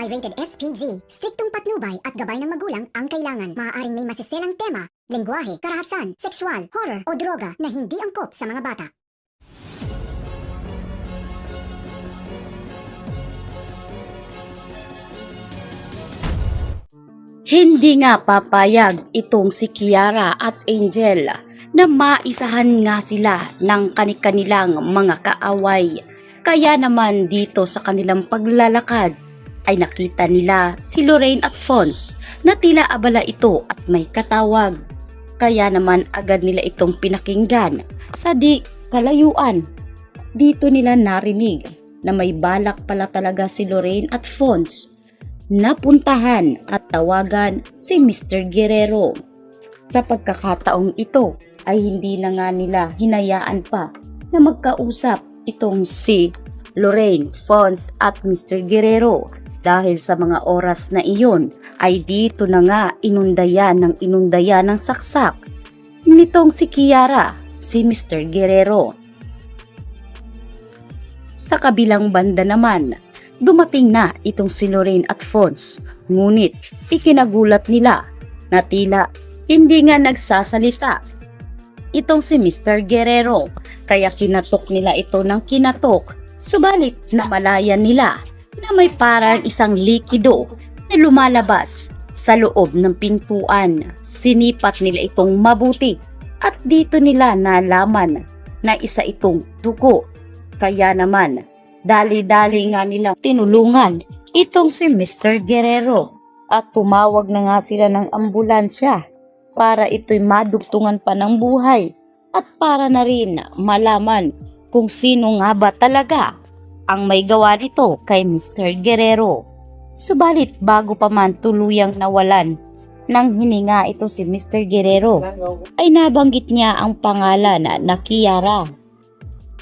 ay rated SPG. Striktong patnubay at gabay ng magulang ang kailangan. Maaaring may masiselang tema, lengguwahe, karahasan, sexual, horror o droga na hindi angkop sa mga bata. Hindi nga papayag itong si Kiara at Angel na maisahan nga sila ng kanilang mga kaaway. Kaya naman dito sa kanilang paglalakad ay nakita nila si Lorraine at Fonz na tila abala ito at may katawag. Kaya naman agad nila itong pinakinggan sa di kalayuan. Dito nila narinig na may balak pala talaga si Lorraine at Fonz na puntahan at tawagan si Mr. Guerrero. Sa pagkakataong ito ay hindi na nga nila hinayaan pa na magkausap itong si Lorraine, Fonz at Mr. Guerrero dahil sa mga oras na iyon ay dito na nga inundayan ng saksak nitong si Kiara, si Mr. Guerrero. Sa kabilang banda naman, dumating na itong si Lorraine at Fonz, ngunit ikinagulat nila na tila hindi nga nagsasalita itong si Mr. Guerrero, kaya kinatok nila ito ng kinatok, subalit namalayan nila na may parang isang likido na lumalabas sa loob ng pintuan. Sinipat nila itong mabuti at dito nila nalaman na isa itong dugo. Kaya naman dali-dali nga nilang tinulungan itong si Mr. Guerrero at tumawag na nga sila ng ambulansya para ito'y madugtungan pa ng buhay at para na rin malaman kung sino nga ba talaga ang may gawa nito kay Mr. Guerrero. Subalit bago pa man tuluyang nawalan ng hininga ito si Mr. Guerrero ay nabanggit niya ang pangalan na Kiara.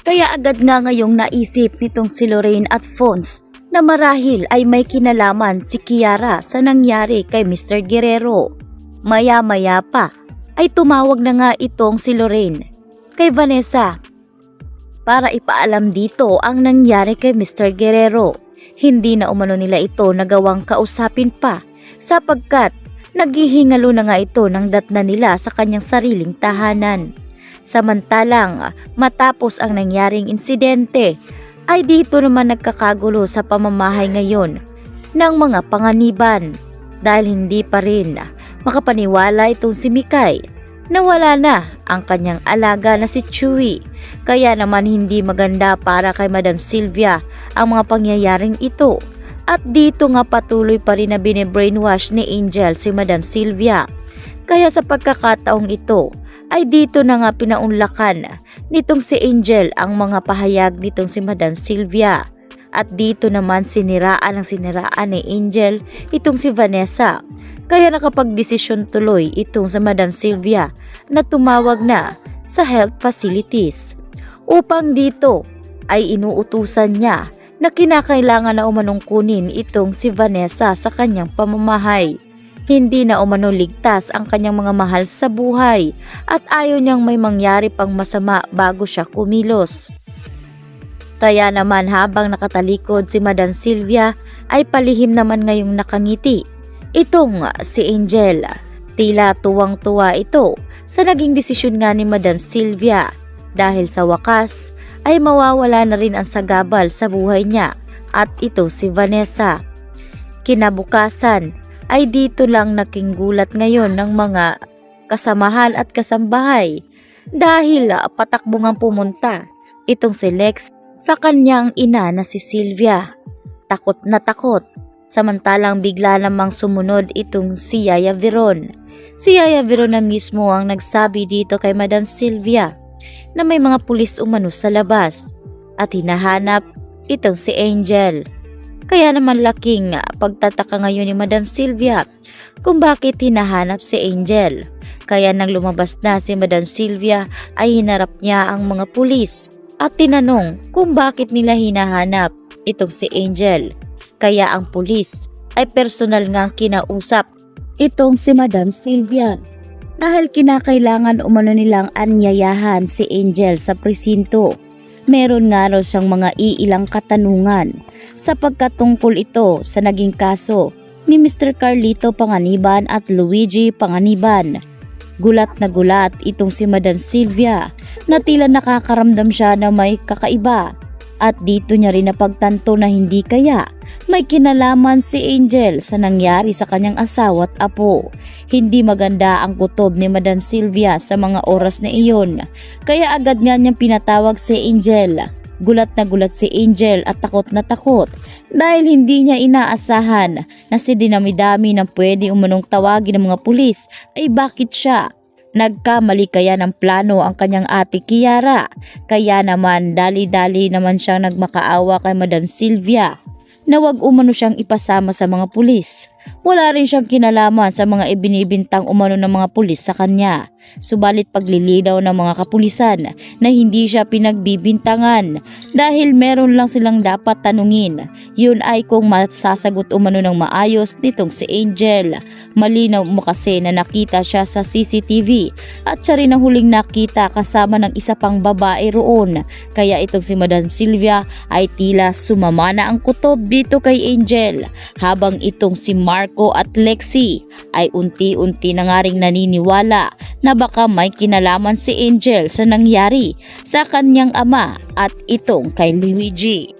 Kaya agad nga ngayong naisip nitong si Lorraine at Fonz na marahil ay may kinalaman si Kiara sa nangyari kay Mr. Guerrero. Maya-maya pa ay tumawag na nga itong si Lorraine kay Vanessa para ipaalam dito ang nangyari kay Mr. Guerrero. Hindi na umano nila ito nagawang kausapin pa sapagkat naghihingalo na nga ito ng datna nila sa kanyang sariling tahanan. Samantalang matapos ang nangyaring insidente ay dito naman nagkakagulo sa pamamahay ngayon ng mga panganiban dahil hindi pa rin makapaniwala itong si Mikay na wala na ang kanyang alaga na si Chewy. Kaya naman hindi maganda para kay Madam Sylvia ang mga pangyayaring ito. At dito nga patuloy pa rin na bine-brainwash ni Angel si Madam Sylvia. Kaya sa pagkakataong ito ay dito na nga pinaunlakan nitong si Angel ang mga pahayag nitong si Madam Sylvia. At dito naman siniraan ni Angel itong si Vanessa. Kaya nakapagdesisyon tuloy itong sa Madam Sylvia na tumawag na sa health facilities. Upang dito ay inuutusan niya na kinakailangan na umanong kunin itong si Vanessa sa kanyang pamamahay. Hindi na umano ligtas ang kanyang mga mahal sa buhay at ayaw niyang may mangyari pang masama bago siya kumilos. Kaya naman habang nakatalikod si Madam Sylvia ay palihim naman ngayong nakangiti itong si Angel. Tila tuwang-tuwa ito sa naging desisyon nga ni Madam Sylvia dahil sa wakas ay mawawala na rin ang sagabal sa buhay niya at ito si Vanessa. Kinabukasan ay dito lang nakinggulat ngayon ng mga kasamahan at kasambahay dahil patakbo ngang pumunta itong si Lex sa kanyang ina na si Sylvia. Takot na takot. Samantalang bigla namang sumunod itong si Yaya Veron. Si Yaya Veron na mismo ang nagsabi dito kay Madam Sylvia na may mga pulis umano sa labas at hinahanap itong si Angel. Kaya naman laking pagtataka ngayon ni Madam Sylvia kung bakit hinahanap si Angel. Kaya nang lumabas na si Madam Sylvia ay hinarap niya ang mga pulis at tinanong kung bakit nila hinahanap itong si Angel. Kaya ang pulis ay personal ngang kinausap itong si Madam Sylvia dahil kinakailangan umano nilang anyayahan si Angel sa presinto. meron nga raw siyang mga iilang katanungan sapagkat tungkol ito sa naging kaso ni Mr. Carlito Panganiban at Luigi Panganiban. Gulat na gulat itong si Madam Sylvia na tila nakakaramdam siya na may kakaiba at dito niya rin napagtanto na hindi kaya may kinalaman si Angel sa nangyari sa kanyang asawa at apo. Hindi maganda ang kutob ni Madam Sylvia sa mga oras na iyon kaya agad nga niyang pinatawag si Angel. Gulat na gulat si Angel at takot na takot dahil hindi niya inaasahan na si dinami-dami ng pwede umanong tawagin ng mga pulis ay bakit siya. Nagkamali kaya ng plano ang kanyang ate Kiara kaya naman dali-dali naman siyang nagmakaawa kay Madam Sylvia na wag umano siyang ipasama sa mga pulis. Wala rin siyang kinalaman sa mga ibinibintang umano ng mga pulis sa kanya. Subalit paglilinaw ng mga kapulisan na hindi siya pinagbibintangan dahil meron lang silang dapat tanungin. Yun ay kung masasagot umano ng maayos nitong si Angel. Malinaw mo kasi na nakita siya sa CCTV at siya rin ang huling nakita kasama ng isa pang babae roon. Kaya itong si Madam Sylvia ay tila sumama na ang kutob dito kay Angel habang itong si Marco at Lexi ay unti-unti na nga ring naniniwala na baka may kinalaman si Angel sa nangyari sa kanyang ama at itong kay Luigi.